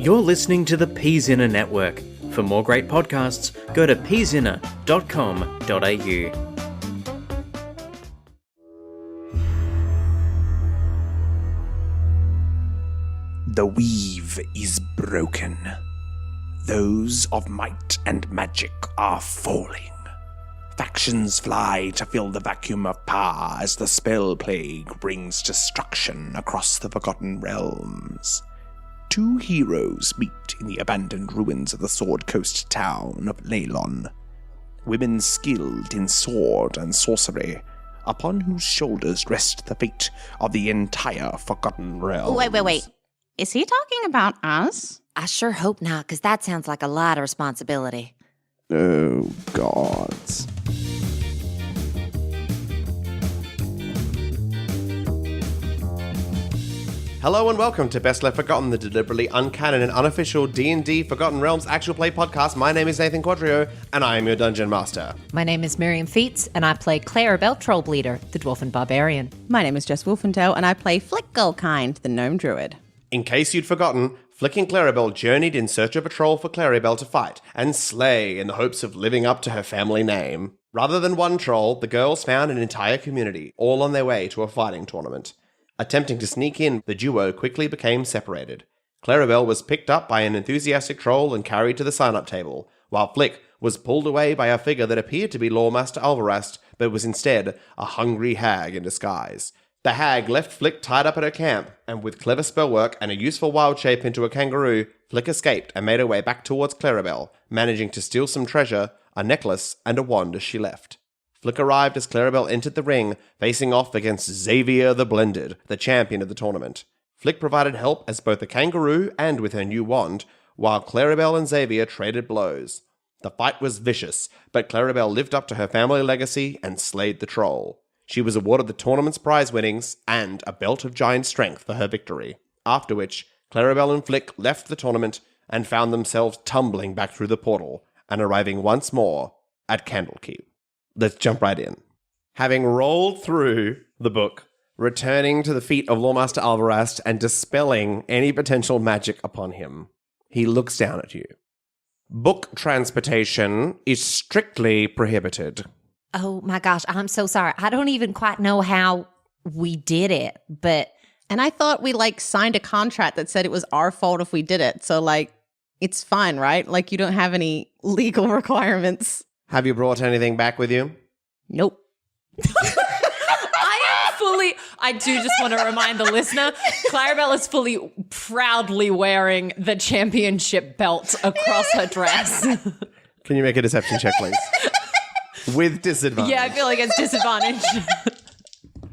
You're listening to the Peasinner Network. For more great podcasts, go to peasinner.com.au. The weave is broken. Those of might and magic are falling. Factions fly to fill the vacuum of power as the spell plague brings destruction across the Forgotten Realms. Two heroes meet in the abandoned ruins of the Sword Coast town of Leylon. Women skilled in sword and sorcery, upon whose shoulders rest the fate of the entire Forgotten Realms. Wait. Is he talking about us? I sure hope not, because that sounds like a lot of responsibility. Oh, gods. Hello and welcome to Best Left Forgotten, the deliberately uncanon and unofficial D&D Forgotten Realms actual play podcast. My name is Nathan Quadrio, and I am your Dungeon Master. My name is Miriam Feats, and I play Clarrybelle Trollbleeder, the Dwarfen Barbarian. My name is Jess Wolfentoe, and I play Flickgullkind, the Gnome Druid. In case you'd forgotten, Flick and Clarrybelle journeyed in search of a troll for Clarrybelle to fight and slay in the hopes of living up to her family name. Rather than one troll, the girls found an entire community, all on their way to a fighting tournament. Attempting to sneak in, the duo quickly became separated. Clarrybelle was picked up by an enthusiastic troll and carried to the sign-up table, while Flick was pulled away by a figure that appeared to be Lawmaster Alvarast, but was instead a hungry hag in disguise. The hag left Flick tied up at her camp, and with clever spellwork and a useful wild shape into a kangaroo, Flick escaped and made her way back towards Clarrybelle, managing to steal some treasure, a necklace, and a wand as she left. Flick arrived as Clarrybelle entered the ring, facing off against Xavier the Blended, the champion of the tournament. Flick provided help as both a kangaroo and with her new wand, while Clarrybelle and Xavier traded blows. The fight was vicious, but Clarrybelle lived up to her family legacy and slayed the troll. She was awarded the tournament's prize winnings and a belt of giant strength for her victory, after which Clarrybelle and Flick left the tournament and found themselves tumbling back through the portal and arriving once more at Candlekeep. Let's jump right in. Having rolled through the book, returning to the feet of Lawmaster Alvarast and dispelling any potential magic upon him, he looks down at you. Book transportation is strictly prohibited. Oh my gosh, I'm so sorry. I don't even quite know how we did it, but... And I thought we, signed a contract that said it was our fault if we did it. So, it's fine, right? You don't have any legal requirements. Have you brought anything back with you? Nope. I do just want to remind the listener, Clarrybelle is fully proudly wearing the championship belt across her dress. Can you make a deception check, please? With disadvantage. Yeah, I feel like it's disadvantage. Okay.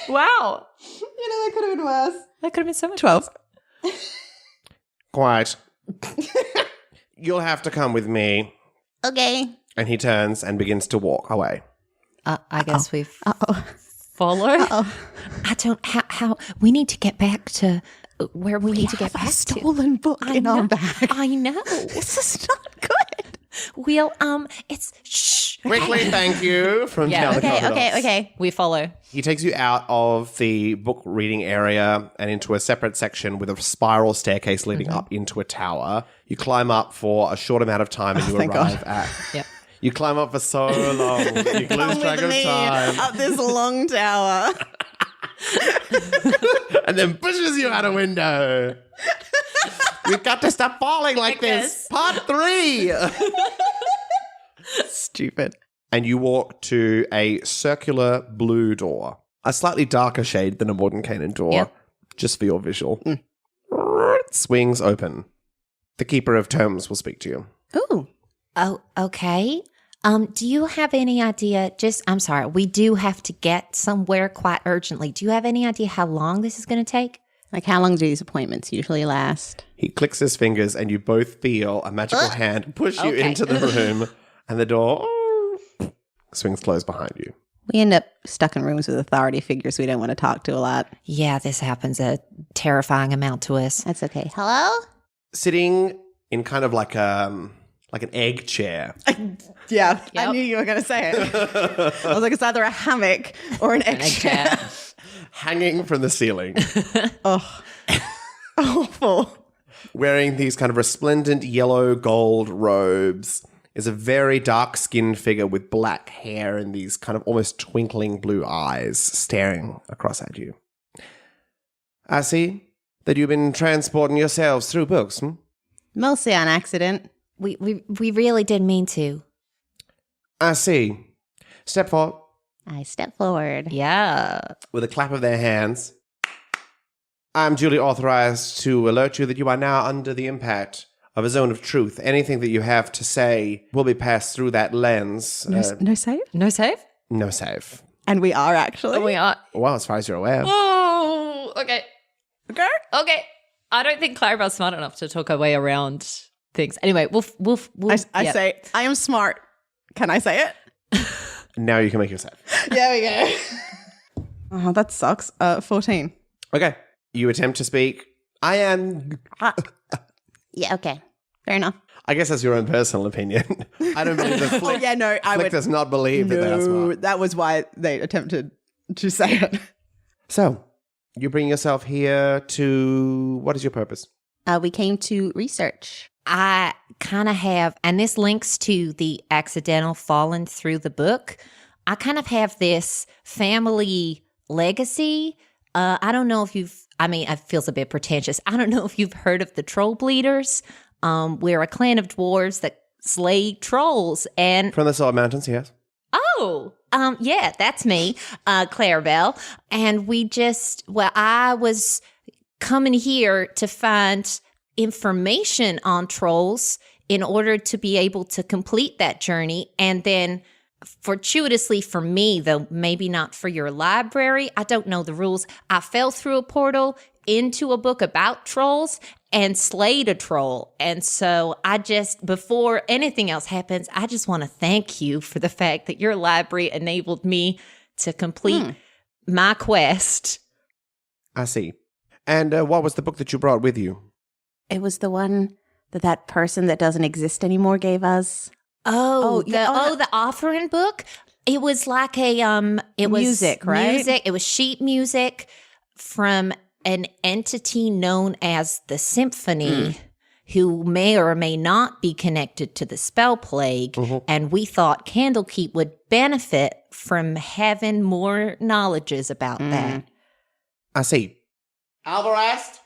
Wow. That could have been worse. That could have been so much 12. Quiet. You'll have to come with me. Okay. And he turns and begins to walk away. I guess we've followed. I don't... How... We need to get back to where we need to get back to. A stolen book in our bag. I know. This is not good. We'll, it's... Shh. Quickly, thank you. From down the corridor. Okay. We follow. He takes you out of the book reading area and into a separate section with a spiral staircase leading up into a tower. You climb up for a short amount of time and you arrive at... Yep. You climb up for so long. You lose track of time. Up this long tower. And then pushes you out a window. You've got to stop falling like this. Part 3. Stupid. And you walk to a circular blue door. A slightly darker shade than a Mordenkainen door. Just for your visual. It swings open. The Keeper of Terms will speak to you. Ooh. Oh, okay. Do you have any idea, I'm sorry, we do have to get somewhere quite urgently. Do you have any idea how long this is going to take? How long do these appointments usually last? He clicks his fingers and you both feel a magical hand push you into the room and the door swings closed behind you. We end up stuck in rooms with authority figures we don't want to talk to a lot. Yeah, this happens a terrifying amount to us. That's okay. Hello? Sitting in kind of like an egg chair. Yeah, Yep. I knew you were going to say it. I was like, it's either a hammock or an egg chair. Hanging from the ceiling. Oh, awful. wearing these kind of resplendent yellow gold robes, is a very dark-skinned figure with black hair and these kind of almost twinkling blue eyes staring across at you. I see that you've been transporting yourselves through books, Mostly on accident. We really didn't mean to. I see. Step forward. I step forward. Yeah. With a clap of their hands, I'm duly authorized to alert you that you are now under the impact of a zone of truth. Anything that you have to say will be passed through that lens. No save? No save? No save. And we are actually. We are. Well, as far as you're aware. Oh, okay. Okay. I don't think Clarrybelle's smart enough to talk her way around things. Anyway, we'll I yeah. say, I am smart. Can I say it? Now you can make your save. There we go. Oh, that sucks. 14. Okay. You attempt to speak. I am... Yeah, okay. Fair enough. I guess that's your own personal opinion. I don't believe the Flick. I Does not believe that they're smart. That was why they attempted to say it. So, you bring yourself here to... What is your purpose? We came to research. I kind of have, and this links to the accidental falling through the book. I kind of have this family legacy. I don't know if it feels a bit pretentious. I don't know if you've heard of the Troll Bleeders. We're a clan of dwarves that slay trolls. And From the Sword Mountains, yes. yeah, that's me, Clarrybelle. And I was coming here to find information on trolls in order to be able to complete that journey. And then fortuitously for me, though maybe not for your library, I don't know the rules, I fell through a portal into a book about trolls and slayed a troll. And so before anything else happens, I just want to thank you for the fact that your library enabled me to complete my quest. I see. And what was the book that you brought with you? It was the one that person that doesn't exist anymore gave us. The offering book. It was like it was music, right? Music. It was sheet music from an entity known as the Symphony, who may or may not be connected to the spell plague. And we thought Candlekeep would benefit from having more knowledges about that. I see. Alvarez?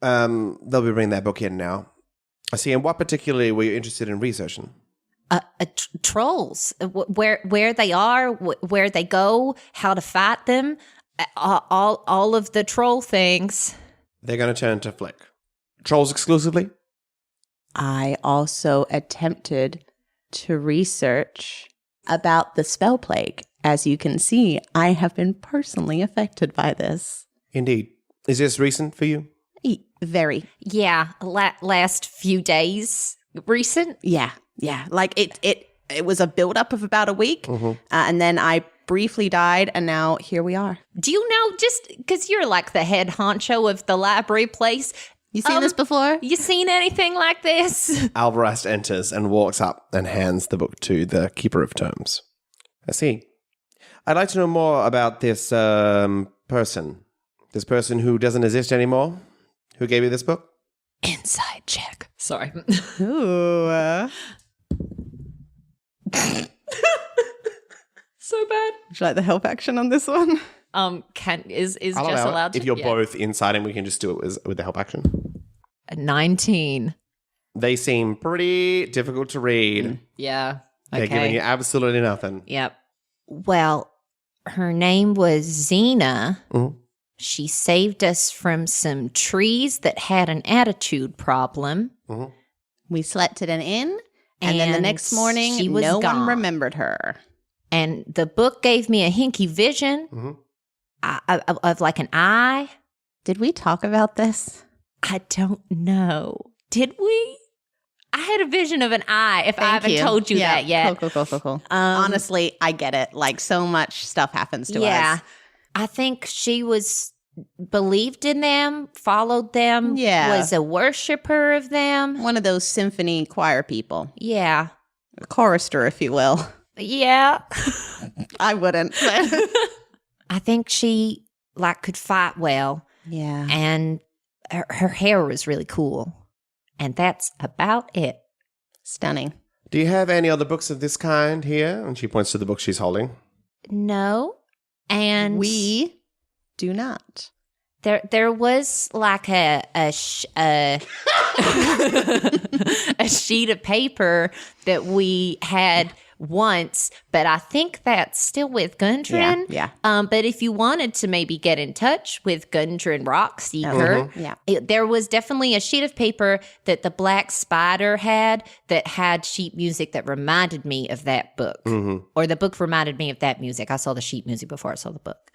They'll be bringing that book in now. I see. And what particularly were you interested in researching? Trolls, where they are, where they go, how to fight them, all of the troll things. They're going to turn to Flick. Trolls exclusively? I also attempted to research about the spell plague. As you can see, I have been personally affected by this. Indeed. Is this recent for you? Very. Yeah, last few days. Recent? Yeah. Like it was a buildup of about a week, and then I briefly died, and now here we are. Do you know, just because you're like the head honcho of the library place, You seen this before? you seen anything like this? Alvarez enters and walks up and hands the book to the Keeper of Tomes. I see. I'd like to know more about this person. This person who doesn't exist anymore. Who gave you this book? Inside check. Sorry. Ooh. So bad. Would you like the help action on this one? Is I'll Jess allow it. allowed to? If you're Yeah. both inside and we can just do it with the help action. 19. They seem pretty difficult to read. Yeah. They're giving you absolutely nothing. Yep. Well, her name was Xena. She saved us from some trees that had an attitude problem. We slept at an inn, and then the next morning, she was no gone. one remembered her. And the book gave me a hinky vision of like an eye. Did we talk about this? I don't know. Did we? I had a vision of an eye, if I haven't told you that yet. Cool. Honestly, I get it. Like, so much stuff happens to us. I think she believed in them, followed them, was a worshiper of them. One of those symphony choir people. Yeah. A chorister, if you will. Yeah. I wouldn't. I think she could fight well. Yeah. And her hair was really cool. And that's about it. Stunning. Do you have any other books of this kind here? And she points to the book she's holding. No. And We do not. there was like a sheet of paper that we had once, but I think that's still with Gauntlgrym. Yeah. But if you wanted to maybe get in touch with Gauntlgrym Rockseeker, Yeah. there was definitely a sheet of paper that the Black Spider had that had sheet music that reminded me of that book. Or the book reminded me of that music. I saw the sheet music before I saw the book.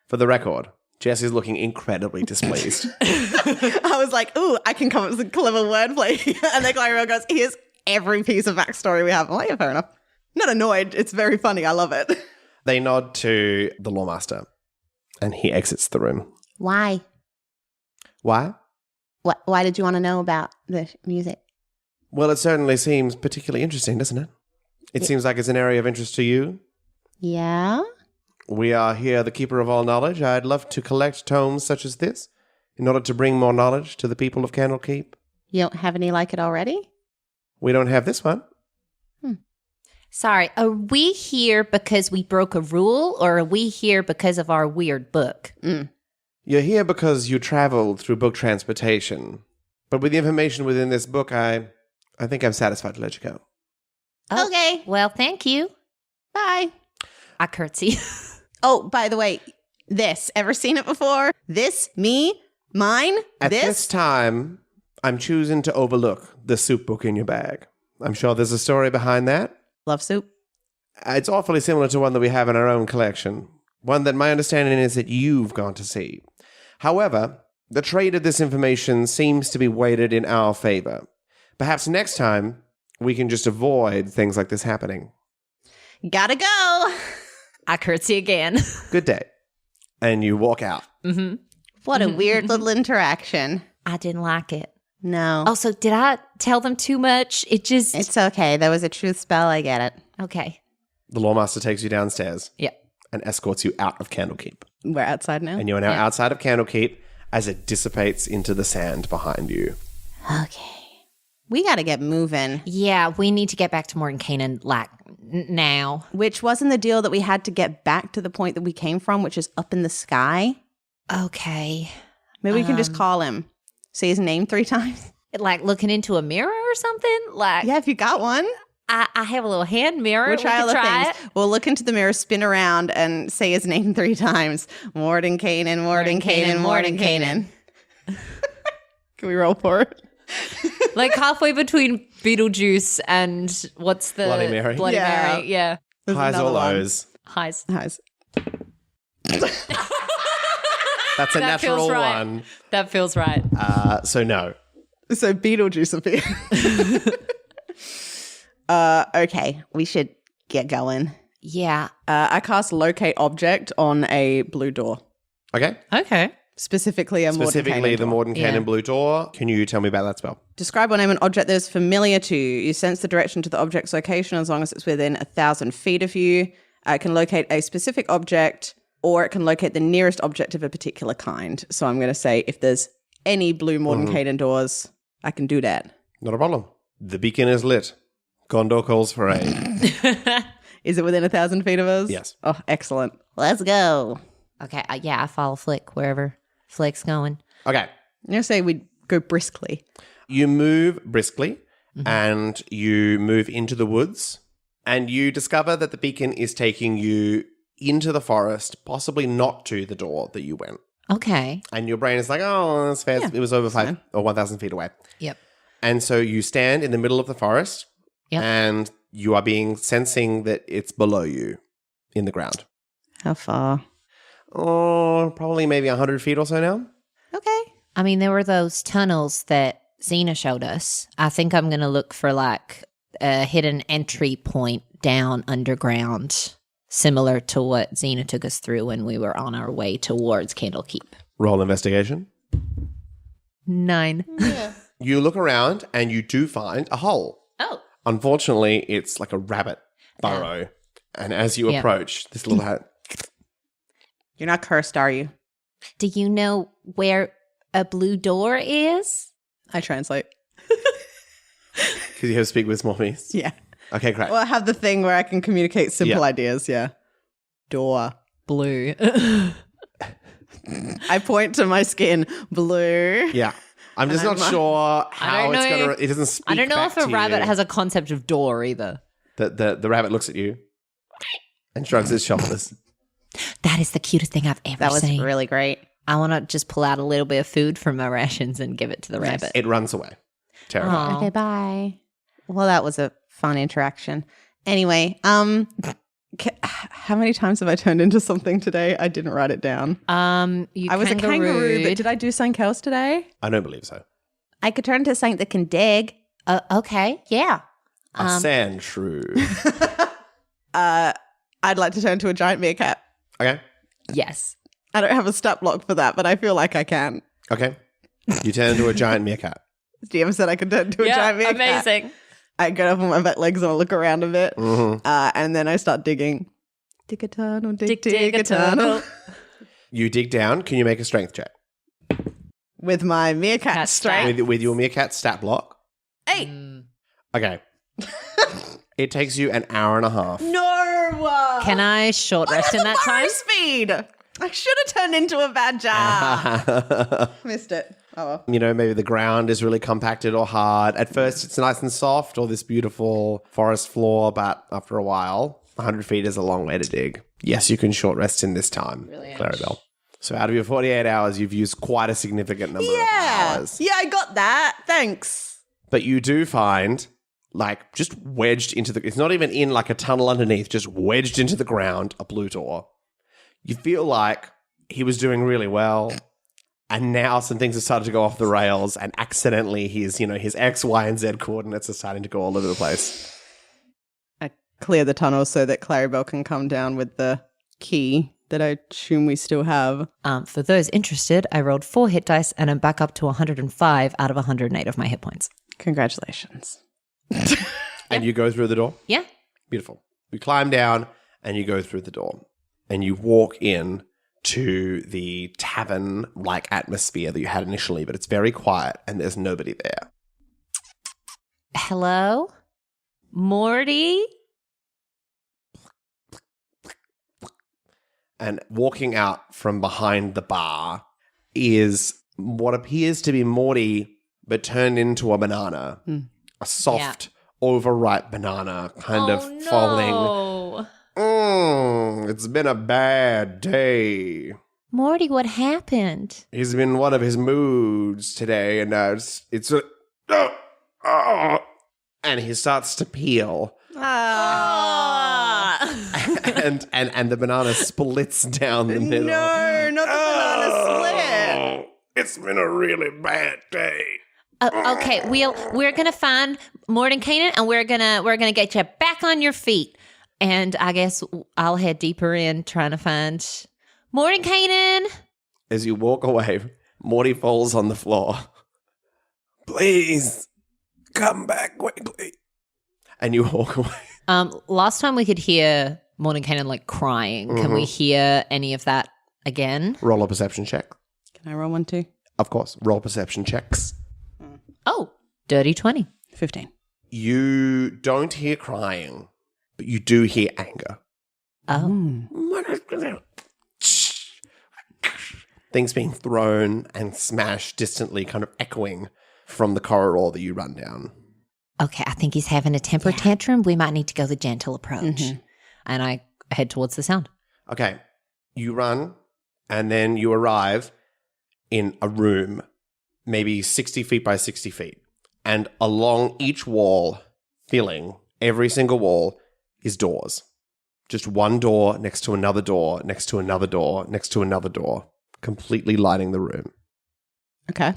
For the record, Jess is looking incredibly displeased. I was like, ooh, I can come up with some clever wordplay. And then Clarrybelle goes, here's every piece of backstory we have. I'm like, yeah, fair enough. Not annoyed. It's very funny. I love it. They nod to the Lawmaster, and he exits the room. Why? Why? Why did you want to know about the music? Well, it certainly seems particularly interesting, doesn't it? It seems like it's an area of interest to you. Yeah? We are here, the keeper of all knowledge. I'd love to collect tomes such as this in order to bring more knowledge to the people of Candlekeep. You don't have any like it already? We don't have this one. Sorry, are we here because we broke a rule, or are we here because of our weird book? You're here because you traveled through book transportation. But with the information within this book, I think I'm satisfied to let you go. Oh, Okay. Well, thank you. Bye. I curtsy. Oh, by the way, this. Ever seen it before? This? Me? Mine? At this time, I'm choosing to overlook the soup book in your bag. I'm sure there's a story behind that. Love soup. It's awfully similar to one that we have in our own collection. One that my understanding is that you've gone to see. However, the trade of this information seems to be weighted in our favor. Perhaps next time, we can just avoid things like this happening. Gotta go. I curtsy again. Good day. And you walk out. What a weird little interaction. I didn't like it. No. Also, did I tell them too much? It's okay. There was a truth spell. I get it. Okay. The Lawmaster takes you downstairs Yeah. and escorts you out of Candlekeep. We're outside now. And you are now outside of Candlekeep as it dissipates into the sand behind you. Okay. We gotta get moving. Yeah, we need to get back to Mordenkainen, like, now. Which wasn't the deal that we had to get back to the point that we came from, which is up in the sky. Okay. Maybe we can just call him. Say his name 3 times. Like looking into a mirror or something? Like, Yeah, if you got one. I have a little hand mirror. We'll try all the try things. We'll look into the mirror, spin around, and say his name 3 times. Mordenkainen, Mordenkainen, Mordenkainen. Can we roll for it? Like halfway between Beetlejuice and what's the Bloody Mary. Bloody Yeah. Mary, yeah. There's Highs or another one. lows? Highs. Highs. That's a That feels natural right. one. That feels right. So no. So Beetlejuice appeared. Okay, we should get going. Yeah. I cast locate object on a blue door. Okay. Okay. Specifically a Specifically, the Mordenkainen door. Mordenkainen blue door. Can you tell me about that spell? Describe or name an object that is familiar to you. You sense the direction to the object's location as long as it's within 1,000 feet of you. It can locate a specific object, or it can locate the nearest object of a particular kind. So I'm going to say if there's any blue Mordenkainen doors, I can do that. Not a problem. The beacon is lit. Gondor calls for aid. Is it within 1,000 feet of us? Yes. Oh, excellent. Let's go. Okay. Yeah, I follow Flick wherever Flick's going. Okay. I'm going to say we go briskly. You move briskly and you move into the woods and you discover that the beacon is taking you into the forest, possibly not to the door that you went. Okay. And your brain is like, oh, that's fair. Yeah, it was over 5 or 1,000 feet away. Yep. And so you stand in the middle of the forest Yep. and you are being sensing that it's below you in the ground. How far? Oh, probably maybe 100 feet or so now. Okay. I mean, there were those tunnels that Xena showed us. I think I'm going to look for like a hidden entry point down underground, similar to what Xena took us through when we were on our way towards Candlekeep. Roll investigation. 9. You look around and you do find a hole. Oh. Unfortunately, it's like a rabbit burrow. And as you Yeah. approach, this little hat. You're not cursed, are you? Do you know where a blue door is? I translate. Because you have speak with small beasts? Yeah. Okay, great. Well, I have the thing where I can communicate simple Yeah. ideas. Yeah. Door. Blue. I point to my skin. Blue. Yeah. I'm just not I'm- sure how don't it's know- going to... It doesn't speak I don't know back if a to rabbit you. has a concept of door either. The rabbit looks at you and shrugs his shoulders. That is the cutest thing I've ever That was seen. really great. I want to just pull out a little bit of food from my rations and give it to the rabbit. It runs away. Terrified. Aw. Okay, bye. Well, that was a fun interaction. Anyway, how many times have I turned into something today? I didn't write it down. You I was a kangaroo, but did I do something else today? I don't believe so. I could turn into something that can dig. Okay, yeah. A sand shrew. I'd like to turn into a giant meerkat. Okay. Yes. I don't have a stat block for that, but I feel like I can. Okay. You turn into a giant meerkat. DM said I could turn into a giant meerkat. amazing. I get up on my back legs and I look around a bit. Mhm. And then I start digging. Dig a tunnel, dig Dig a tunnel. You dig down. Can you make a strength check? With my meerkat Cat strength. With your meerkat stat block? 8. Okay. It takes you an hour and a half. No! Can I short rest in that time? Speed! I should have turned into a badger. Missed it. Oh well. You know, maybe the ground is really compacted or hard. At first, it's nice and soft, or this beautiful forest floor, but after a while, 100 feet is a long way to dig. Yes, you can short rest in this time, Clarrybelle. So out of your 48 hours, you've used quite a significant number of hours. Yeah, I got that. Thanks. But you do find, like, just wedged into the... It's not even in, like, a tunnel underneath, just wedged into the ground, a blue door. You feel like he was doing really well, and now some things have started to go off the rails, and accidentally his X, Y, and Z coordinates are starting to go all over the place. I clear the tunnel so that Clarrybelle can come down with the key that I assume we still have. For those interested, I rolled 4 hit dice and I'm back up to 105 out of 108 of my hit points. Congratulations. And you go through the door? Yeah. Beautiful. You climb down, and you go through the door. And you walk in to the tavern-like atmosphere that you had initially, but it's very quiet, and there's nobody there. Hello? Morty? And walking out from behind the bar is what appears to be Morty, but turned into a banana. A soft, overripe banana, kind of falling. It's been a bad day. Morty, what happened? He's been one of his moods today, and and he starts to peel. And the banana splits down the middle. No, not the banana split. It's been a really bad day. Okay, we're gonna find Mordenkainen and we're gonna get you back on your feet. And I guess I'll head deeper in trying to find Mordenkainen. As you walk away, Morty falls on the floor. Please, come back quickly. And you walk away. Last time we could hear Mordenkainen like crying. Can we hear any of that again? Roll a perception check. Can I roll one too? Of course, roll perception checks. Oh, dirty 20. 15. You don't hear crying, but you do hear anger. Oh. Things being thrown and smashed distantly, kind of echoing from the corridor that you run down. Okay, I think he's having a temper tantrum. We might need to go the gentle approach. And I head towards the sound. Okay, you run, and then you arrive in a room, maybe 60 feet by 60 feet. And along each wall, filling every single wall, is doors. Just one door next to another door, next to another door, next to another door, completely lighting the room. Okay.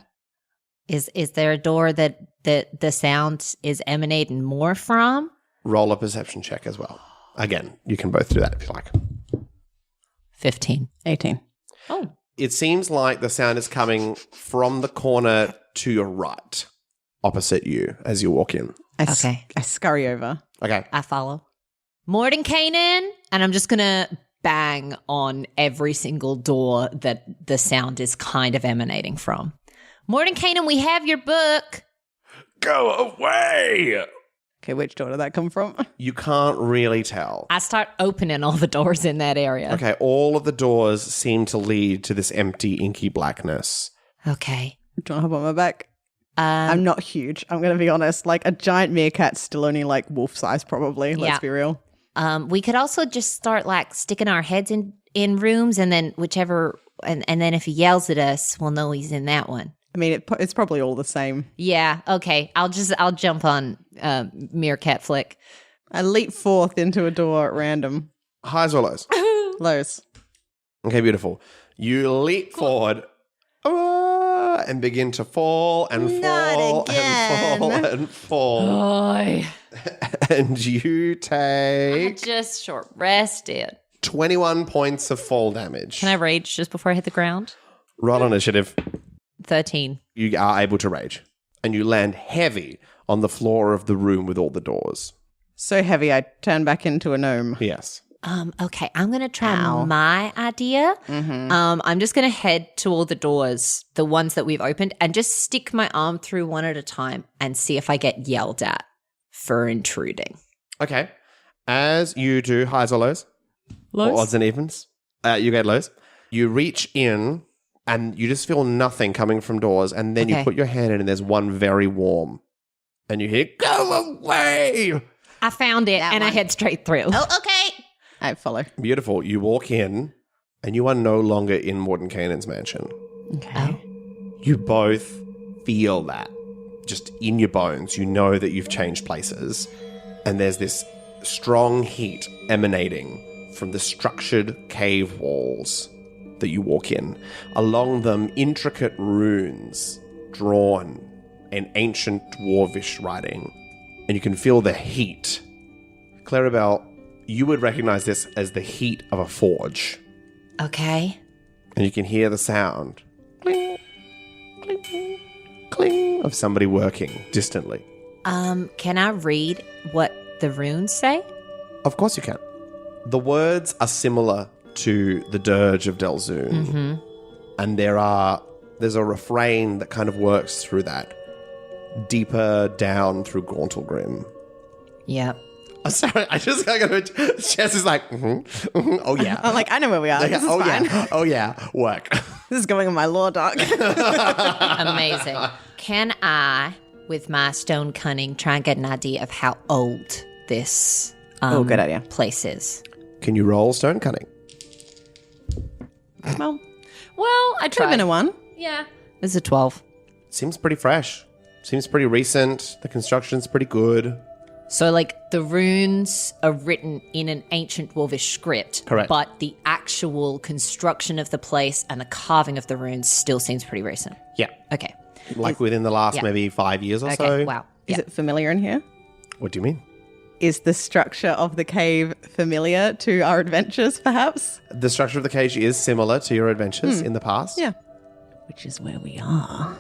Is there a door that the sound is emanating more from? Roll a perception check as well. Again, you can both do that if you like. 15. 18. Oh. It seems like the sound is coming from the corner to your right, opposite you as you walk in. I scurry over. Okay. I follow. Mordenkainen, and I'm just going to bang on every single door that the sound is kind of emanating from. Mordenkainen, we have your book. Go away! Okay, which door did that come from? You can't really tell. I start opening all the doors in that area. Okay, all of the doors seem to lead to this empty, inky blackness. Okay. Do you want to hop on my back? I'm not huge. I'm going to be honest. Like a giant meerkat's still only like wolf size, probably. Let's be real. We could also just start like sticking our heads in rooms, and then whichever, and then if he yells at us, we'll know he's in that one. I mean, it's probably all the same. Yeah. Okay. I'll jump on Meerkat Flick. I leap forth into a door at random. Highs or lows? Lows. Okay, beautiful. You leap forward and begin to fall and fall and fall and fall. Boy. And you I take just short rested. 21 points of fall damage. Can I rage just before I hit the ground? Roll initiative. 13. You are able to rage. And you land heavy on the floor of the room with all the doors. So heavy, I turn back into a gnome. Yes. Okay, I'm going to try my idea. I'm just going to head to all the doors, the ones that we've opened, and just stick my arm through one at a time and see if I get yelled at for intruding. Okay. As you do highs or lows? Lows? Or odds and evens? You get lows. You reach in and you just feel nothing coming from doors, and then you Okay. put your hand in and there's one very warm. And you hear, go away! I found it and I head straight through. Oh, okay. I follow. Beautiful. You walk in and you are no longer in Mordenkainen's mansion. Okay. You both feel that. Just in your bones, you know that you've changed places. And there's this strong heat emanating from the structured cave walls that you walk in. Along them, intricate runes drawn in ancient dwarvish writing. And you can feel the heat. Clarrybelle, you would recognize this as the heat of a forge. Okay. And you can hear the sound. Cling, cling, cling of somebody working distantly. Can I read what the runes say? Of course you can. The words are similar to the Dirge of Delzoon. And there's a refrain that kind of works through that. Deeper down through Gauntlgrym. Yep. I'm sorry, I just got to... Jess is like, oh yeah. I'm like, I know where we are. This is fine. Yeah, oh yeah, work. This is going on my lore doc. Amazing. Can I, with my stone cunning, try and get an idea of how old this good idea. place is? Can you roll Stone Cunning? Well, Well, I could have been tried. a 1. Yeah. This is a 12. Seems pretty fresh. Seems pretty recent. The construction's pretty good. So, like, the runes are written in an ancient Dwarvish script. Correct. But the actual construction of the place and the carving of the runes still seems pretty recent. Yeah. Okay. Like within the last Yeah. maybe 5 years or Okay. so. Wow. Is Yeah. it familiar in here? What do you mean? Is the structure of the cave familiar to our adventures, perhaps? The structure of the cage is similar to your adventures in the past. Yeah. Which is where we are.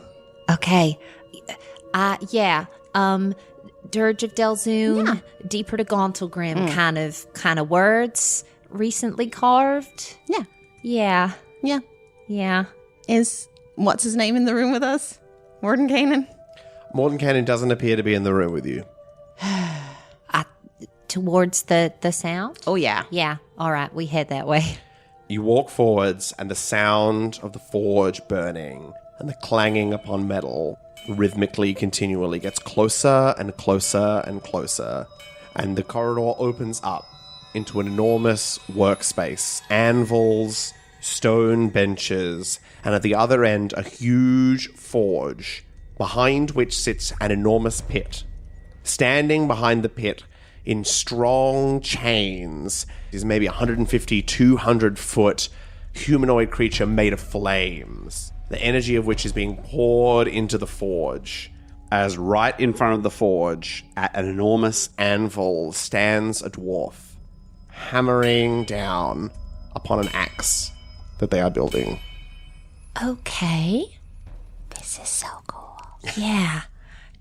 Okay. Yeah. Dirge of Delzoon, deeper to Gauntlgrym kind of words recently carved. Yeah. Yeah. Yeah. Yeah. Is what's his name in the room with us? Mordenkainen? Mordenkainen doesn't appear to be in the room with you. Towards the sound? Oh, yeah. Yeah. All right. We head that way. You walk forwards, and the sound of the forge burning and the clanging upon metal rhythmically, continually gets closer and closer and closer. And the corridor opens up into an enormous workspace. Anvils, stone benches, and at the other end, a huge forge, behind which sits an enormous pit. Standing behind the pit in strong chains is maybe 150, 200 foot humanoid creature made of flames, the energy of which is being poured into the forge. As right in front of the forge, at an enormous anvil, stands a dwarf, hammering down upon an axe that they are building. Okay. This is so cool. Yeah.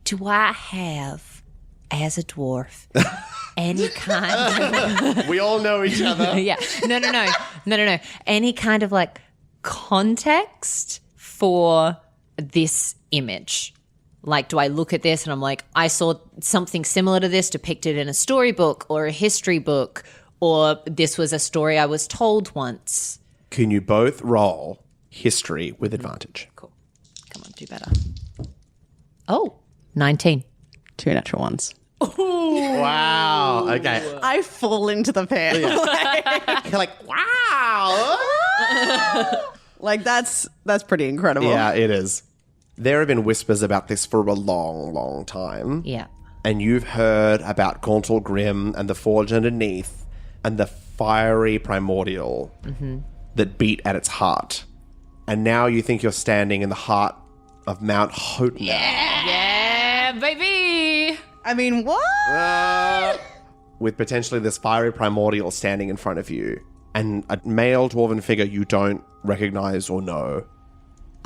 Do I have, as a dwarf, any kind of... We all know each other. Yeah. No. Any kind of, like, context for this image? Like, do I look at this and I'm like, I saw something similar to this depicted in a storybook or a history book, or this was a story I was told once? Can you both roll history with advantage? Cool. Come on, do better. Oh, 19. 2 natural ones. Wow. Okay. I fall into the pit. You're like, wow. Like that's pretty incredible. Yeah, it is. There have been whispers about this for a long, long time. Yeah. And you've heard about Gauntlgrym and the forge underneath and the fiery primordial that beat at its heart. And now you think you're standing in the heart of Mount Hotna. Yeah, baby. I mean, what? With potentially this fiery primordial standing in front of you and a male dwarven figure you don't recognize or know.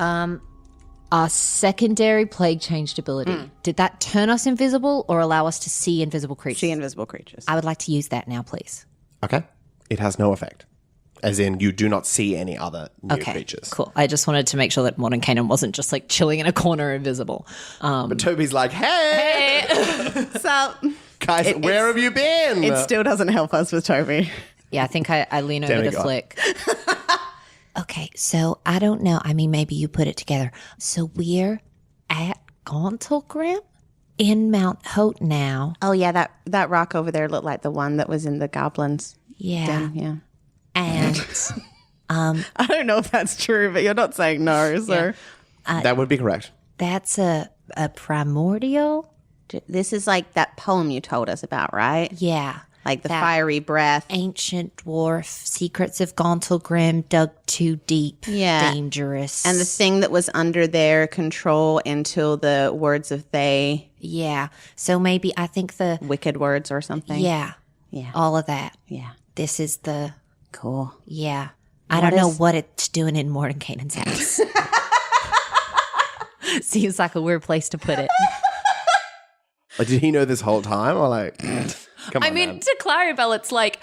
Our secondary plague changed ability. Did that turn us invisible or allow us to see invisible creatures? See invisible creatures. I would like to use that now, please. Okay. It has no effect. As in, you do not see any other new creatures. Cool. I just wanted to make sure that Modern Canaan wasn't just like chilling in a corner invisible. But Toby's like, hey! So Guys, where have you been? it still doesn't help us with Toby. Yeah, I think I lean over to Demigod. Flick. Okay, so I don't know. I mean, maybe you put it together. So we're at Gauntlgrym in Mount Hote now. Oh yeah, that rock over there looked like the one that was in the goblins. Yeah. Den, yeah. And I don't know if that's true, but you're not saying no, so That would be correct. that's a primordial? this is like that poem you told us about, right? Yeah. Like the That fiery breath. ancient dwarf, secrets of Gauntlgrym, dug too deep, Yeah. dangerous. And the thing that was under their control until the words of they, yeah. So maybe I think the, wicked words or something. yeah, Yeah. all of that. Yeah. This is the, Cool. yeah. I don't know what it's doing in Mordenkainen's house. Seems like a weird place to put it. Like, did he know this whole time? Or like, come on, I mean, man. to Clarrybelle, it's like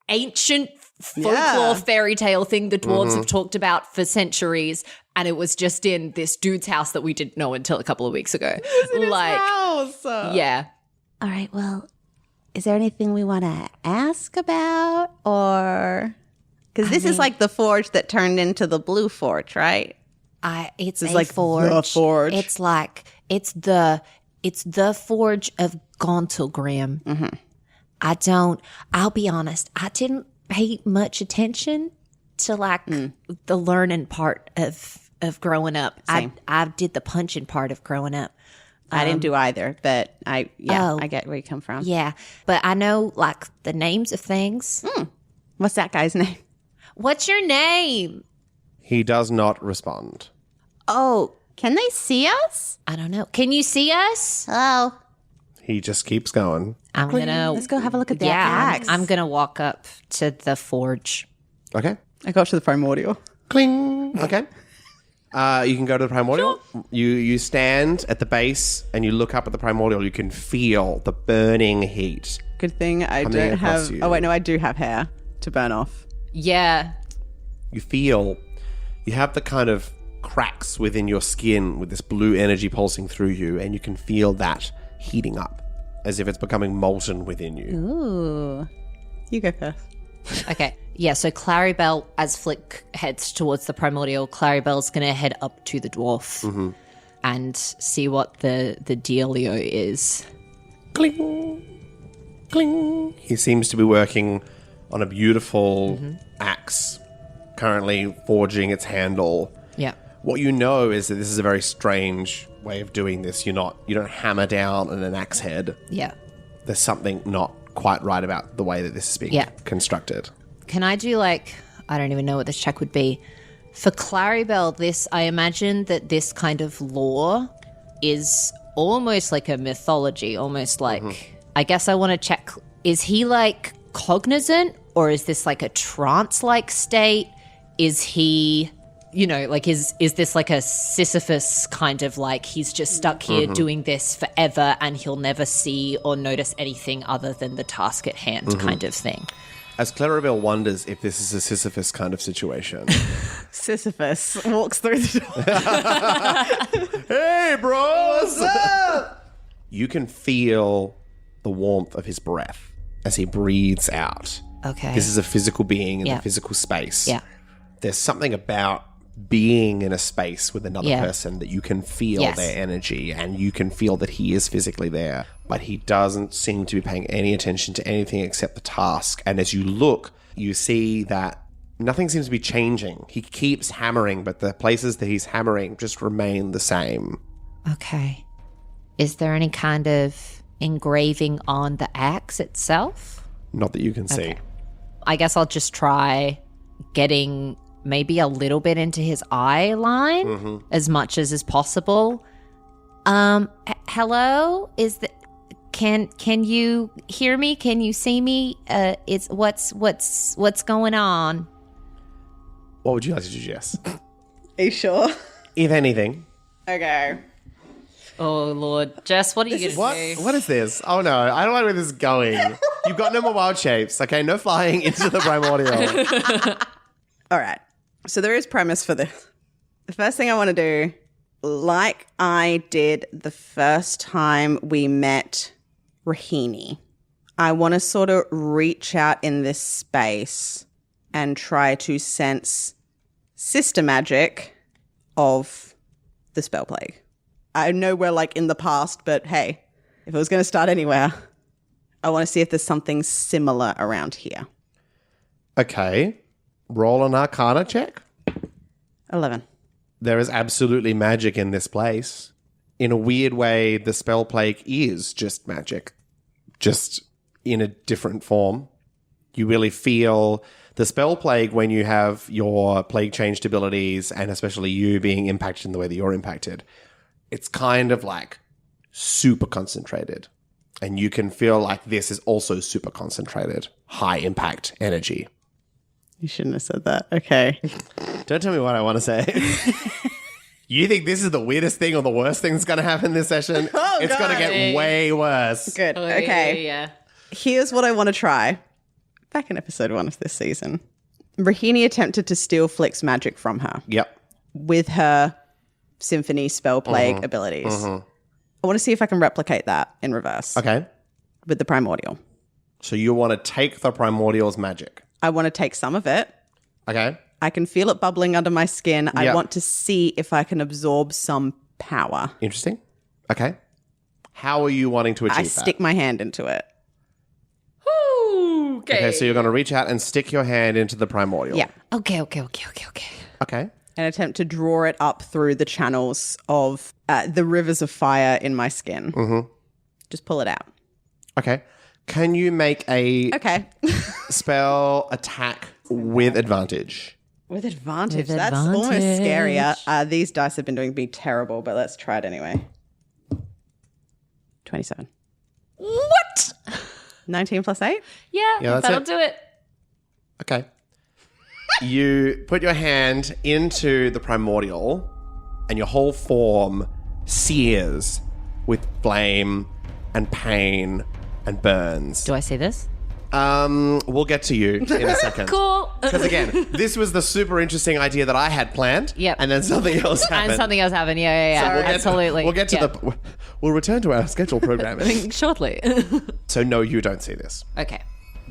ancient folklore fairy tale thing the dwarves have talked about for centuries, and it was just in this dude's house that we didn't know until a couple of weeks ago. Like, yeah. All right. Well, is there anything we want to ask about, or because this is like the forge that turned into the blue forge, right? It's It's a like forge. the forge. It's like it's the forge of Gauntlgrym. I'll be honest, I didn't pay much attention to like the learning part of growing up. Same. I did the punching part of growing up. I didn't do either, but I get where you come from. Yeah, but I know like the names of things. What's that guy's name? What's your name? He does not respond. Oh, can they see us? I don't know. Can you see us? Hello. He just keeps going. I'm gonna. Let's go have a look at that Yeah, axe. I'm gonna walk up to the forge. Okay. I got to the primordial. Cling. Okay. You can go to the primordial. You stand at the base and you look up at the primordial. You can feel the burning heat. Good thing I Coming don't across have. you. Oh wait, no, I do have hair to burn off. Yeah. You feel you have the kind of cracks within your skin with this blue energy pulsing through you, and you can feel that heating up as if it's becoming molten within you. Ooh, you go first. Okay. Yeah. So Clarrybelle, as Flick heads towards the primordial, Clarrybelle's gonna head up to the dwarf and see what the dealio is. Cling, cling. He seems to be working on a beautiful axe, currently forging its handle. Yeah. What you know is that this is a very strange way of doing this. You don't hammer down on an axe head. Yeah. There's something not quite right about the way that this is being constructed. Can I do like, I don't even know what this check would be. For Clarrybelle, I imagine that this kind of lore is almost like a mythology, almost like, I guess I want to check, is he like cognizant, or is this like a trance-like state? Is he, like is this like a Sisyphus kind of like he's just stuck here doing this forever and he'll never see or notice anything other than the task at hand kind of thing? As Clarrybelle wonders if this is a Sisyphus kind of situation. Sisyphus walks through the door. Hey, bros! you can feel the warmth of his breath as he breathes out. Okay. This is a physical being in Yeah. a physical space. Yeah. There's something about being in a space with another Yeah. person that you can feel Yes. their energy and you can feel that he is physically there, but he doesn't seem to be paying any attention to anything except the task. And as you look, you see that nothing seems to be changing. He keeps hammering, but the places that he's hammering just remain the same. Okay. Is there any kind of engraving on the axe itself? Not that you can see. Okay. I guess I'll just try getting maybe a little bit into his eye line as much as is possible. Hello? Can you hear me? Can you see me? It's what's going on? What would you like to do, Jess? Are you sure? If anything. Okay. Oh, Lord. Jess, what are you going to do? What is this? Oh no, I don't like where this is going. You've got no more wild shapes. Okay, no flying into the primordial. All right. So there is premise for this. The first thing I want to do, like I did the first time we met Rahini, I want to sort of reach out in this space and try to sense sister magic of the spell plague. I know we're like in the past, but hey, if it was going to start anywhere, I want to see if there's something similar around here. Okay, roll an Arcana check. 11. There is absolutely magic in this place. In a weird way, the spell plague is just magic, just in a different form. You really feel the spell plague when you have your plague changed abilities, and especially you being impacted in the way that you're impacted. It's kind of like super concentrated. And you can feel like this is also super concentrated, high impact energy. You shouldn't have said that. Okay. Don't tell me what I want to say. You think this is the weirdest thing or the worst thing that's going to happen this session? Oh, it's going to get way worse. Good. Oh, Okay. Yeah. Here's what I want to try. Back in episode 1 of this season, Rahini attempted to steal Flick's magic from her Yep. with her Symphony Spell Plague abilities. I want to see if I can replicate that in reverse Okay. with the primordial. So you want to take the primordial's magic. I want to take some of it. Okay. I can feel it bubbling under my skin. I Yep. want to see if I can absorb some power. Interesting. Okay. How are you wanting to achieve I that? stick my hand into it. Okay, so you're going to reach out and stick your hand into the primordial. Yeah. Okay. Okay. And attempt to draw it up through the channels of the rivers of fire in my skin. Mm-hmm. Just pull it out. Okay. Can you make a Okay. spell attack with advantage? With advantage. With That's almost advantage. scarier. These dice have been doing me terrible, but let's try it anyway. 27. What? 19 plus 8? Yeah, that's that'll it. do it. Okay. You put your hand into the primordial and your whole form sears with flame and pain and burns. Do I see this? We'll get to you in a second. Cool. Because again, this was the super interesting idea that I had planned. Yep. And then something else happened. And something else happened. Yeah. We'll get- Absolutely. We'll get to Yeah. We'll return to our scheduled programming. Shortly. So no, you don't see this. Okay.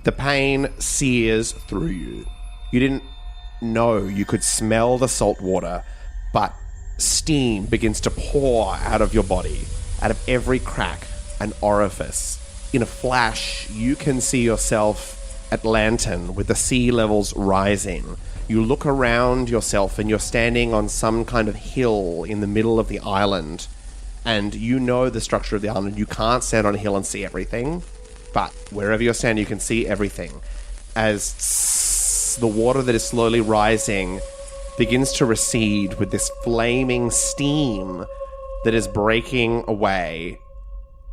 The pain sears through you. You didn't know you could smell the salt water, but steam begins to pour out of your body, out of every crack and orifice. In a flash, you can see yourself at Lantern with the sea levels rising. You look around yourself and you're standing on some kind of hill in the middle of the island. And you know the structure of the island. You can't stand on a hill and see everything. But wherever you're standing, you can see everything. As the water that is slowly rising begins to recede with this flaming steam that is breaking away.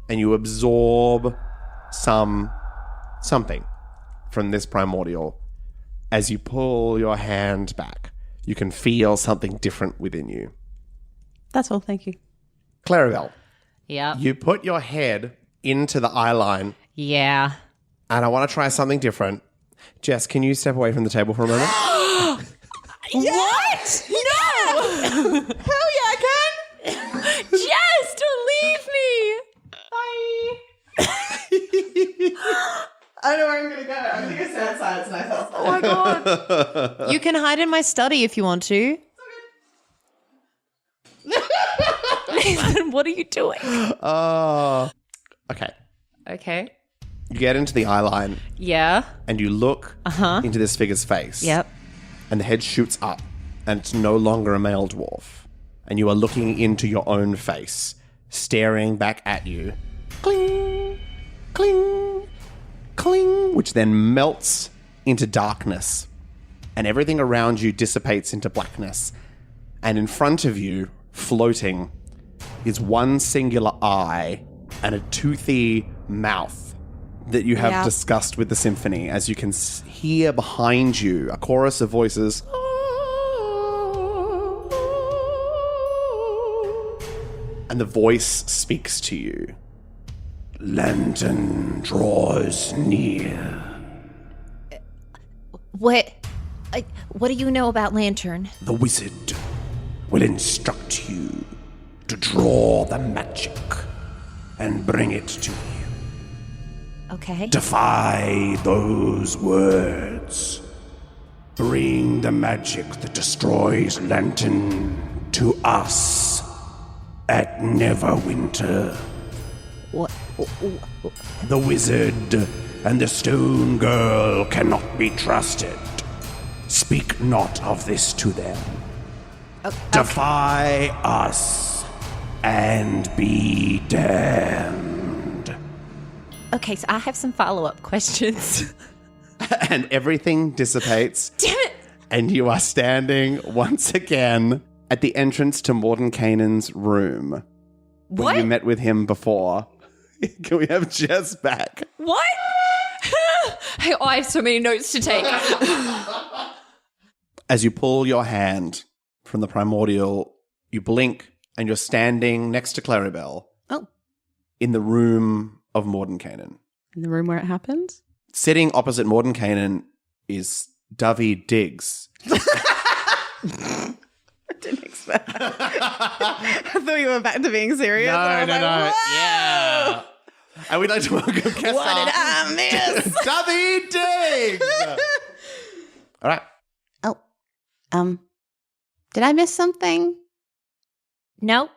And you absorb something from this primordial. As you pull your hand back, you can feel something different within you. That's all. Thank you. Clarrybelle, Yeah. you put your head into the eye line, Yeah. and I want to try something different. Jess, can you step away from the table for a moment? What? No! Hell yeah, I can! Jess, don't leave me! I I know where I'm going to go. I'm going to go sad science and I felt Oh my god. You can hide in my study if you want to. Nathan, what are you doing? Okay. Okay. You get into the eye line Yeah. and you look into this figure's face. Yep. And the head shoots up and it's no longer a male dwarf. And you are looking into your own face, staring back at you. Cling, cling, cling, which then melts into darkness. And everything around you dissipates into blackness. And in front of you, floating, is one singular eye and a toothy mouth that you have discussed with the symphony. As you can hear behind you a chorus of voices. And the voice speaks to you. Lantern draws near. What do you know about Lantern? The wizard will instruct you to draw the magic and bring it to you. Okay. Defy those words. Bring the magic that destroys Lantern to us at Neverwinter. What? The wizard and the stone girl cannot be trusted. Speak not of this to them. Defy us and be damned. Okay, so I have some follow-up questions. And everything dissipates. Damn it! And you are standing once again at the entrance to Mordenkainen's room. What? Where you met with him before. Can we have Jess back? What? Hey, I have so many notes to take. As you pull your hand from the primordial, you blink and you're standing next to Clarrybelle. Oh. In the room of Mordenkainen. In the room where it happens? Sitting opposite Mordenkainen is Dovey Diggs. I didn't expect that. I thought you were back to being serious. No. Whoa! Yeah. And we'd like to welcome Kessa. What did I miss? Dovey Diggs! All right. Oh, did I miss something? No.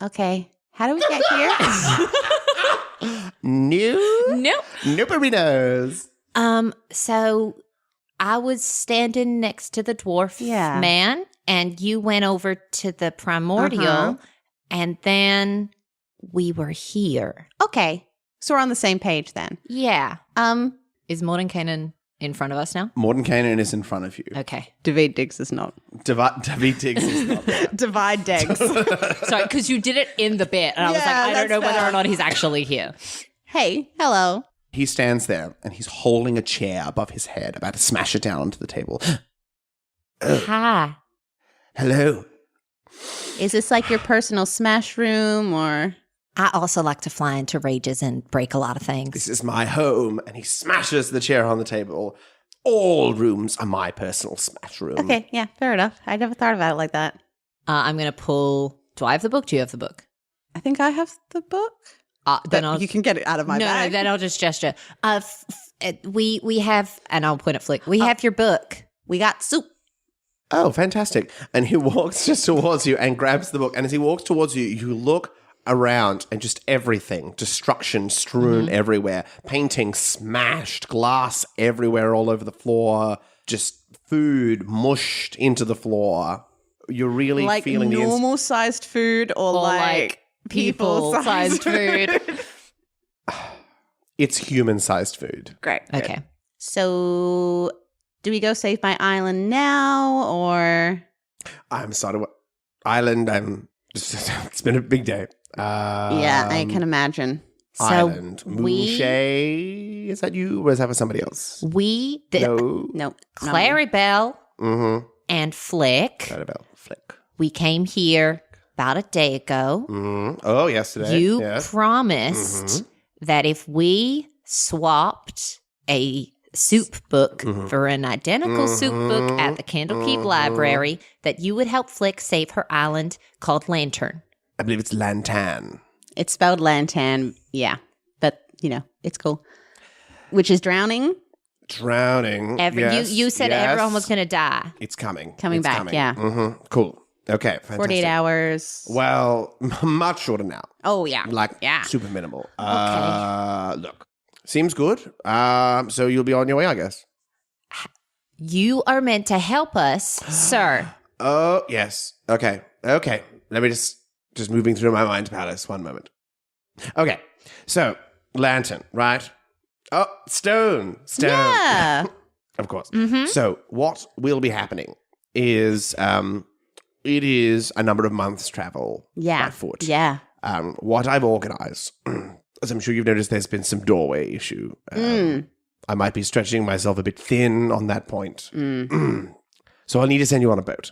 Okay. How do we get here? Nope. Nobody knows. So I was standing next to the dwarf man, and you went over to the primordial, and then we were here. Okay. So we're on the same page then. Yeah. Is Mordenkainen in front of us now? Mordenkainen is in front of you. Okay. David Diggs is not. Dovey Diggs is not there. Divide Diggs. Sorry, because you did it in the bit, and I was like, I don't know that's whether fair. or not he's actually here. Hey, hello. He stands there and he's holding a chair above his head, about to smash it down onto the table. Hi. Hello. Is this like your personal smash room or? I also like to fly into rages and break a lot of things. This is my home. And he smashes the chair on the table. All rooms are my personal smash room. Okay, yeah, fair enough. I never thought about it like that. I'm going to pull... Do I have the book? Do you have the book? I think I have the book. Then I'll... You can get it out of my bag. No, then I'll just gesture. We have... And I'll point at Flick. We have your book. We got soup. Oh, fantastic. And he walks just towards you and grabs the book. And as he walks towards you, you look around and just everything, destruction strewn everywhere, painting smashed, glass everywhere all over the floor, just food mushed into the floor. You're really like feeling normal sized food or like people sized food. It's human sized food. Great. Good. Okay. So do we go save my island now or? I'm sorry. Island, it's been a big day. Yeah, I can imagine. Island. So Moonshay, is that you or is that for somebody else? We... No. Clarrybelle Mm-hmm. and Flick. Clarrybelle, Flick. We came here about a day ago. Mm-hmm. Oh, yesterday. You Yeah. promised that if we swapped a soup book for an identical soup book at the Candlekeep library, that you would help Flick save her island called Lantern. I believe it's Lantan. It's spelled Lantan, yeah. But, it's cool. which is drowning. Drowning. Yes, you said yes. everyone was going to die. It's coming. Coming It's back, yeah. Mm-hmm. Cool. Okay, fantastic. 48 hours. Well, much shorter now. Oh, yeah. Like, Yeah. super minimal. Look, seems good. So you'll be on your way, I guess. You are meant to help us, sir. Oh, yes. Okay. Let me just moving through my mind palace. One moment. Okay. So, lantern, right? Oh, stone. Yeah. Of course. So, what will be happening is it is a number of months' travel Yeah. by foot. Yeah. What I've organized, as I'm sure you've noticed, there's been some doorway issue. I might be stretching myself a bit thin on that point. So I'll need to send you on a boat.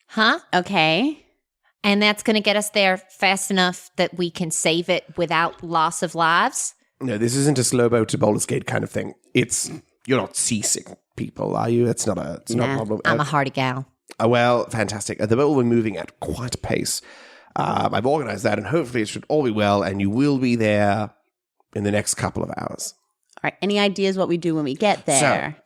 Huh? Okay. And that's going to get us there fast enough that we can save it without loss of lives? No, this isn't a slow boat to Baldur's Gate kind of thing. You're not seasick people, are you? It's not a problem. I'm a hardy gal. Well, fantastic. The boat will be moving at quite a pace. I've organized that, and hopefully it should all be well, and you will be there in the next couple of hours. All right. Any ideas what we do when we get there?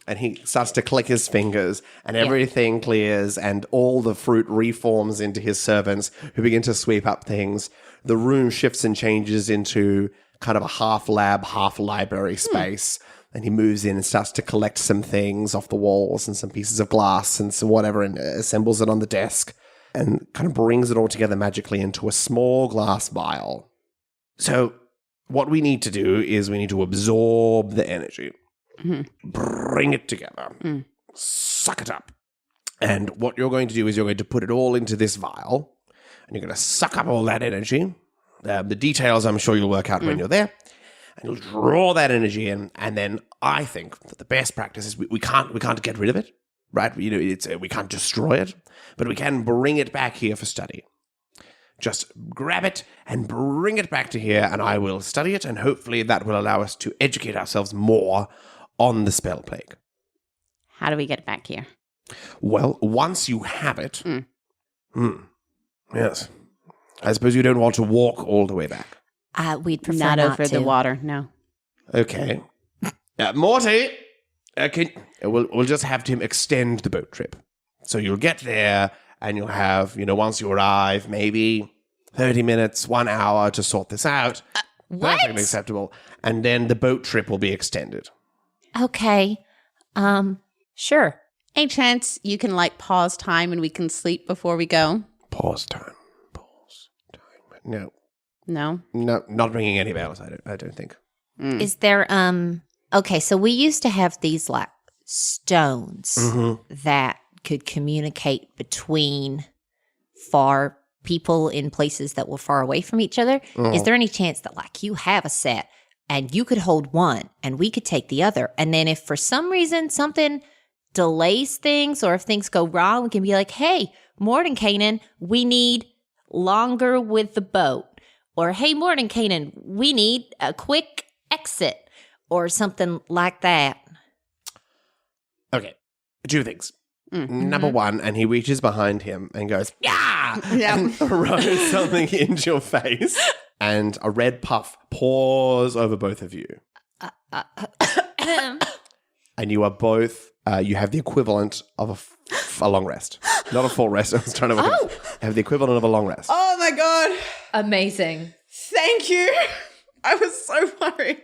And he starts to click his fingers, and everything clears, and all the fruit reforms into his servants, who begin to sweep up things. The room shifts and changes into kind of a half lab, half library space. And he moves in and starts to collect some things off the walls and some pieces of glass and some whatever, and assembles it on the desk and kind of brings it all together magically into a small glass vial. So what we need to do is we need to absorb the energy, bring it together, suck it up. And what you're going to do is you're going to put it all into this vial, and you're going to suck up all that energy. The details I'm sure you'll work out when you're there. And you'll draw that energy in, and then I think that the best practice is we can't get rid of it, right? You know, we can't destroy it, but we can bring it back here for study. Just grab it and bring it back to here, and I will study it, and hopefully that will allow us to educate ourselves more on the spell plague. How do we get it back here? Well, once you have it, yes, I suppose you don't want to walk all the way back. We'd prefer Not not over to. the water, no. Okay. Morty, we'll just have him extend the boat trip. So you'll get there, and you'll have, once you arrive, maybe 30 minutes, 1 hour to sort this out. What? Perfectly acceptable. And then the boat trip will be extended. Okay. Sure. Any chance you can pause time and we can sleep before we go? Pause time. No. No? No, not ringing any bells, I don't think. Is there, okay, so we used to have these stones that could communicate between far people in places that were far away from each other. Is there any chance that you have a set and you could hold one and we could take the other? And then if for some reason something delays things or if things go wrong, we can be like, hey, Mordenkainen, we need longer with the boat. Or, hey, Mordenkainen, we need a quick exit or something like that. Okay, 2 things. Number one, and he reaches behind him and goes, yeah, and throws something into your face, and a red puff pours over both of you. And you are both, you have the equivalent of a long rest. Not a full rest, I was trying to have the equivalent of a long rest. Oh my god. Amazing. Thank you. I was so worried.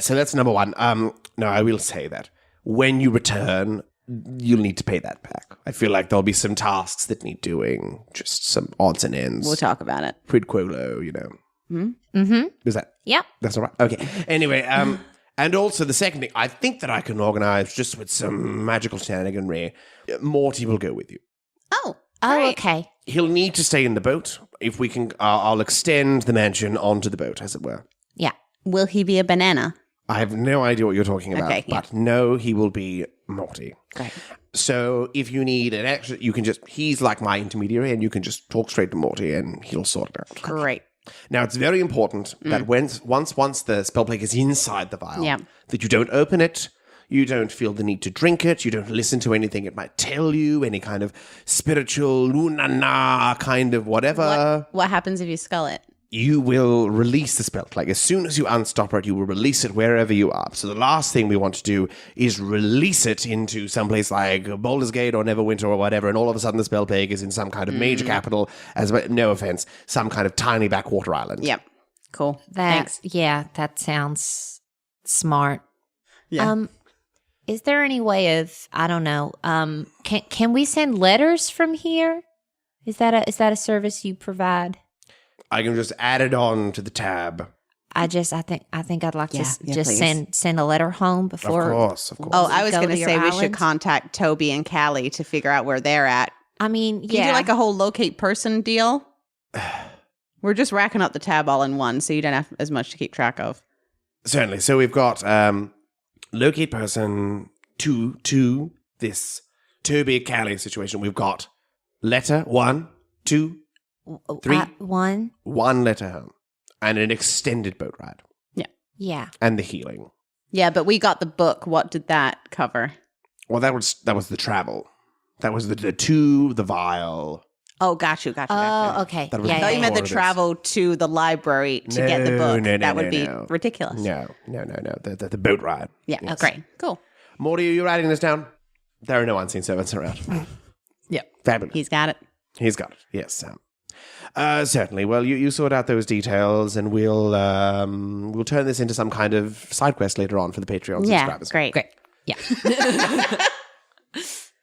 So that's number one. No, I will say that when you return, you'll need to pay that back. I feel like there'll be some tasks that need doing, just some odds and ends. We'll talk about it. Quid quo, Is that? Yep. That's all right. Okay. Anyway, and also the second thing, I think that I can organize just with some magical shenaniganry. Morty will go with you. Oh, great. Okay. He'll need to stay in the boat. If we can, I'll extend the mansion onto the boat, as it were. Yeah. Will he be a banana? I have no idea what you're talking about, Okay, yeah. but no, he will be Morty. Great. So if you need an extra, you can he's like my intermediary, and you can just talk straight to Morty, and he'll sort it out. Great. Now, it's very important that once the spell plague is inside the vial, that you don't open it, you don't feel the need to drink it, you don't listen to anything it might tell you, any kind of spiritual, ooh-na-na kind of whatever. What happens if you skull it? you will release the spell. Like, as soon as you unstopper it, you will release it wherever you are. So the last thing we want to do is release it into someplace like Baldur's Gate or Neverwinter or whatever, and all of a sudden the spell peg is in some kind of major capital, no offense, some kind of tiny backwater island. Yep. Cool. That, Thanks. yeah, that sounds smart. Yeah. Is there any way of, I don't know, can we send letters from here? Is that a service you provide? I can just add it on to the tab. I think I'd like to just please. send a letter home before. Of course. Oh, I was go going to to your say we should island? contact Toby and Callie to figure out where they're at. I mean, Can you do like a whole locate person deal? We're just racking up the tab all in one, so you don't have as much to keep track of. Certainly. So we've got locate person to this Toby Callie situation. We've got letter 1, 2, 3. One letter home. And an extended boat ride. Yeah. And the healing. Yeah, but we got the book. What did that cover? Well, that was the travel. That was the two, the vial. Oh, got you. Oh, okay. That was I thought you meant the Orders. travel to the library to get the book. That would be ridiculous. No. The boat ride. Yeah, Yes. great. Cool. Morty, are you writing this down? There are no unseen servants around. Yep. Fabulous. He's got it. He's got it. Yes, Sam. Certainly. Well, you sort out those details, and we'll turn this into some kind of side quest later on for the Patreon subscribers. Great. Yeah.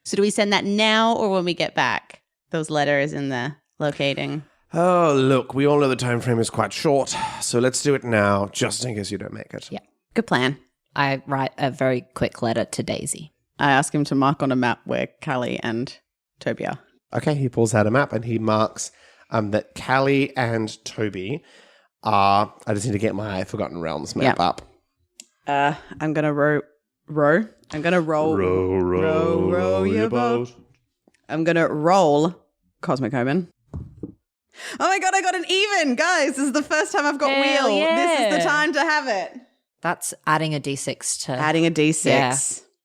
So do we send that now or when we get back? Those letters in the locating. Oh, look, we all know the time frame is quite short, so let's do it now, just in case you don't make it. Yeah. Good plan. I write a very quick letter to Daisy. I ask him to mark on a map where Callie and Toby are. Okay, he pulls out a map and he marks that Callie and Toby are... I just need to get my Forgotten Realms map up. I'm going to row. I'm going to roll. Row your boat. I'm going to roll Cosmic Omen. Oh my God, I got an even. Guys, this is the first time I've got Hell wheel. yeah. This is the time to have it. That's adding a D6 to... Adding a D6. Yeah.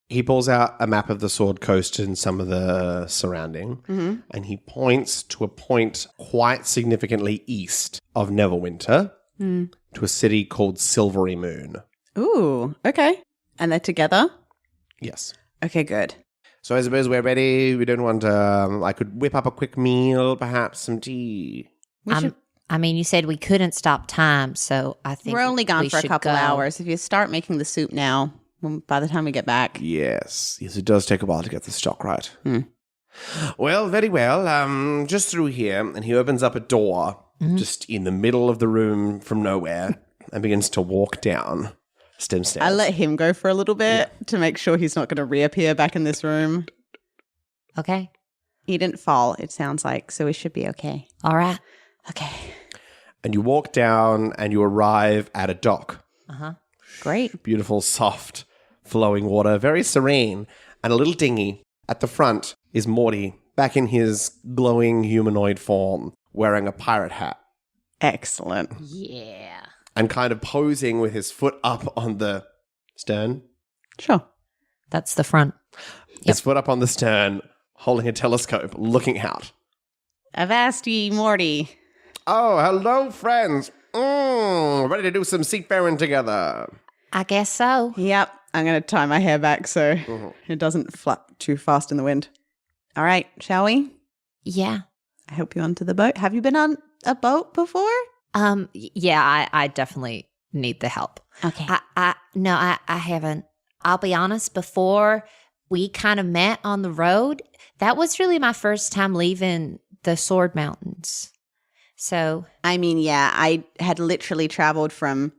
He pulls out a map of the Sword Coast and some of the surrounding, and he points to a point quite significantly east of Neverwinter to a city called Silvery Moon. Ooh, okay. And they're together? Yes. Okay, good. So I suppose we're ready. We don't want I could whip up a quick meal, perhaps some tea. I mean, you said we couldn't stop time, so I think We're only gone we for a should couple go. hours. If you start making the soup now, by the time we get back. Yes, it does take a while to get the stock right. Well, very well. Just through here, and he opens up a door just in the middle of the room from nowhere and begins to walk down stem stairs. I let him go for a little bit to make sure he's not going to reappear back in this room. Okay. He didn't fall, it sounds like, so we should be okay. All right. Okay. And you walk down and you arrive at a dock. Great. Beautiful, soft, flowing water, very serene, and a little dinghy. At the front is Morty, back in his glowing humanoid form, wearing a pirate hat. Excellent. Yeah. And kind of posing with his foot up on the stern. Sure. That's the front. His foot up on the stern, holding a telescope, looking out. Avasti Morty. Oh, hello, friends. Ready to do some seafaring together. I guess so. Yep. I'm going to tie my hair back so it doesn't flap too fast in the wind. All right, shall we? Yeah. I help you onto the boat. Have you been on a boat before? Yeah, I definitely need the help. Okay. I haven't. I'll be honest, before we kind of met on the road, that was really my first time leaving the Sword Mountains. So, I mean, yeah, I had literally traveled from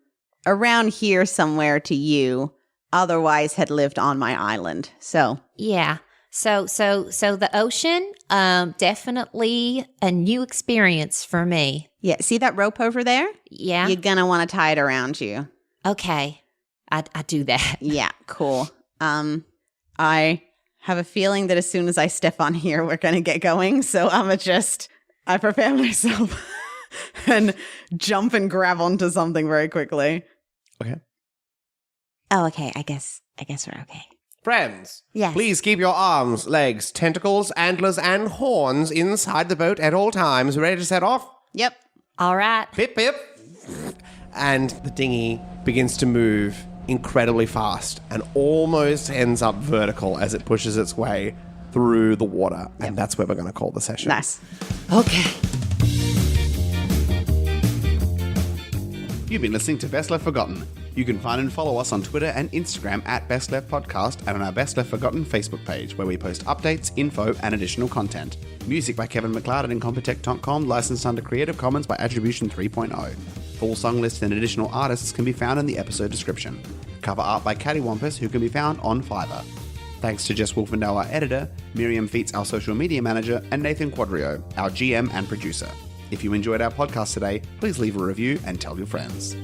around here somewhere to you, otherwise had lived on my island. So, yeah. So the ocean, definitely a new experience for me. yeah, see that rope over there? Yeah. You're going to want to tie it around you. Okay. I do that. Yeah, cool. I have a feeling that as soon as I step on here, we're going to get going. So I prepare myself and jump and grab onto something very quickly. Okay. Oh, okay. I guess we're okay. Friends, Yes. please keep your arms, legs, tentacles, antlers, and horns inside the boat at all times, ready to set off. Yep. All right. Pip, pip. And the dinghy begins to move incredibly fast and almost ends up vertical as it pushes its way through the water. And that's where we're going to call the session. Nice. Okay. You've been listening to Best Left Forgotten. You can find and follow us on Twitter and Instagram at Best Left Podcast and on our Best Left Forgotten Facebook page, where we post updates, info, and additional content. Music by Kevin MacLeod at Incompetech.com, licensed under Creative Commons by Attribution 3.0. Full song lists and additional artists can be found in the episode description. Cover art by Cattywampus, who can be found on Fiverr. Thanks to Jess Wolfendow, our editor, Miriam Feats, our social media manager, and Nathan Quadrio, our GM and producer. If you enjoyed our podcast today, please leave a review and tell your friends.